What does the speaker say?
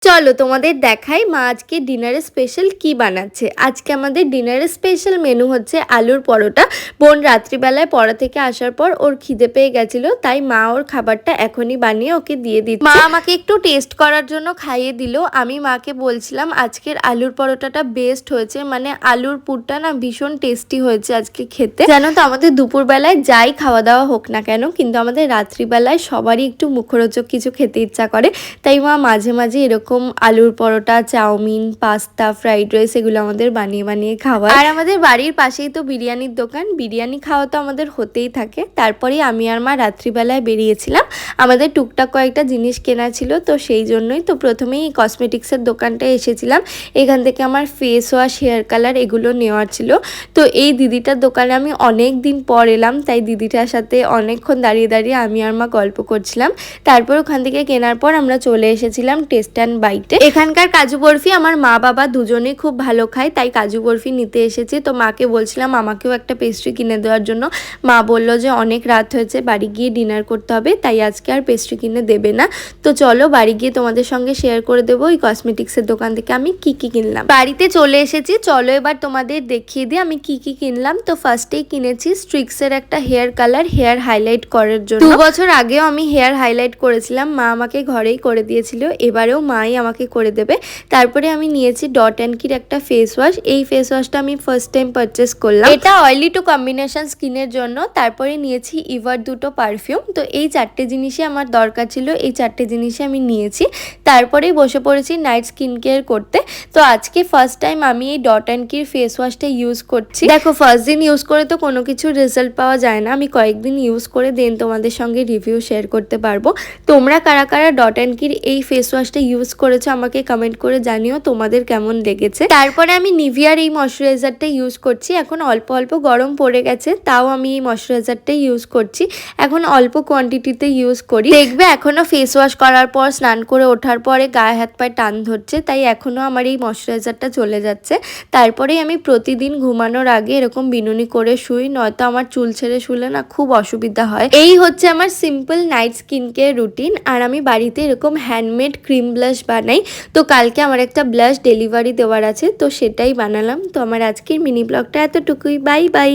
চলো তোমাদের দেখাই মা আজকে ডিনারে স্পেশাল কি বানাচ্ছে। আজকে আমাদের ডিনারে স্পেশাল মেনু হচ্ছে আলুর পরোটা। বোন রাত্রিবেলায় পড়া থেকে আসার পর ওর খিদে পেয়ে গেছিল, তাই মা ওর খাবারটা এখনই বানিয়ে ওকে দিয়ে দিচ্ছে। মা আমাকে একটু টেস্ট করার জন্য খাইয়ে দিল। আমি মাকে বলছিলাম আজকের আলুর পরোটাটা বেস্ট হয়েছে, মানে আলুর পুরটা না ভীষণ টেস্টি হয়েছে আজকে খেতে। জানো তো আমাদের দুপুরবেলায় যাই খাওয়া দাওয়া হোক না কেন, কিন্তু আমাদের রাত্রিবেলায় সবারই একটু মুখরোচক কিছু খেতে ইচ্ছা করে, তাই মা মাঝে মাঝে এরকম আলুর পরোটা, চাউমিন, পাস্তা, ফ্রাইড রাইস এগুলো আমাদের বানিয়ে বানিয়ে খাওয়ায়। আর আমাদের বাড়ির পাশেই তো বিরিয়ানির দোকান, বিরিয়ানি খাওয়া তো আমাদের হতেই থাকে। তারপরে আমি আর মা রাত্রিবেলায় বেরিয়েছিলাম, আমাদের টুকটাক কয়েকটা জিনিস কেনা ছিল, তো সেই জন্যই তো প্রথমেই কসমেটিক্সের দোকানটায় এসেছিলাম। এখান থেকে আমার ফেস ওয়াশ, হেয়ার কালার এগুলো নেওয়ার ছিল। তো এই দিদিটার দোকানে আমি অনেক দিন পর এলাম, তাই দিদিটার সাথে অনেকক্ষণ দাঁড়িয়ে দাঁড়িয়ে আমি আর মা গল্প করছিলাম। তারপর ওখান থেকে কেনার পর আমরা চলে এসেছিলাম টেস্ট অ্যান্ড বাইটে। এখানকার কাজু বরফি আমার মা বাবা দুজনেই খুব ভালো খায়, তাই কাজু বরফি নিতে এসেছি। তো মাকে বলছিলাম আমাকেও একটা পেস্ট্রি কিনে দেওয়ার জন্য। মা বললো যে অনেক রাত হয়েছে, বাড়ি গিয়ে ডিনার করতে হবে, তাই আজকে আর পেস্ট্রি কিনে দেবে না। তো চলো বাড়ি গিয়ে তোমাদের সঙ্গে শেয়ার করে দেবো ওই কসমেটিক্সের দোকান থেকে আমি কি কি কিনলাম। বাড়িতে চলে এসেছি, চলো এবার তোমাদের দেখিয়ে দিই আমি কি কি কিনলাম। তো ফার্স্টেই কিনেছি স্ট্রিক্সের একটা হেয়ার কালার, হেয়ার হাইলাইট করার জন্য। 2 বছর আগেও আমি হেয়ার হাইলাইট করেছিলাম, মা আমাকে ঘরেই করে দিয়েছিল, এবারেও মাই আমাকে করে দেবে। তারপরে আমি নিয়েছি ডট অ্যান্ড কির একটা ফেস ওয়াশ। এই ফেস ওয়াশটা আমি ফার্স্ট টাইম পারচেস করলাম, এটা অয়েলি টু কম্বিনেশন স্কিনের জন্য। তারপরে নিয়েছি ইভার দুটো পারফিউম। তো এই 4টে জিনিসই আমার দরকার ছিল, এই 4টে জিনিসই আমি নিয়েছি। তারপরেই বসে পড়েছি নাইট স্কিন কেয়ার করতে। তো আজকে ফার্স্ট টাইম আমি এই ডট অ্যান্ড কির ফেস ওয়াশটা ইউজ করছি। দেখো ফার্স্ট দিন ইউজ করে তো কোনো কিছু রেজাল্ট পাওয়া যায় না, আমি কয়েকদিন ইউজ করে দেন তোমাদের সঙ্গে রিভিউ শেয়ার করতে পারবো। তোমরা কারা কারা ডট অ্যান্ড কির এই ফেস ওয়াশটা ইউজ করেছো আমাকে কমেন্ট করে জানিও তোমাদের কেমন লেগেছে। তারপরে আমি নিভিয়ার এই ময়শ্চারাইজারটা ইউজ করছি। এখন অল্প অল্প গরম পড়ে গেছে, তাও আমি এই ময়শ্চারাইজারটাই ইউজ করছি। এখন অল্প কোয়ান্টিটিতে ইউজ করি। দেখবে এখনো ফেস ওয়াশ করার পর, স্নান করে ওঠার পরে গায়ে হাত পায়ে টান ধরছে, তাই এখনো আমার এই ময়শ্চারাইজারটা চলে যাচ্ছে। তারপরেই আমি প্রতিদিন ঘুমানোর আগে এরকম বিনুনি করে শুই, নয়তো আমার চুল ছেড়ে শুলে না খুব অসুবিধা হয়। এই হচ্ছে আমার simple night skin care routine. আর আমি বাড়িতে এরকম হ্যান্ডমেড ক্রিম ব্লাশ বানাই। তো কালকে আমার একটা ব্লাশ ডেলিভারি দেওয়ার আছে, তো সেটাই বানালাম। তো আমার আজকের মিনি ব্লগটা এতটুকুই। Bye bye.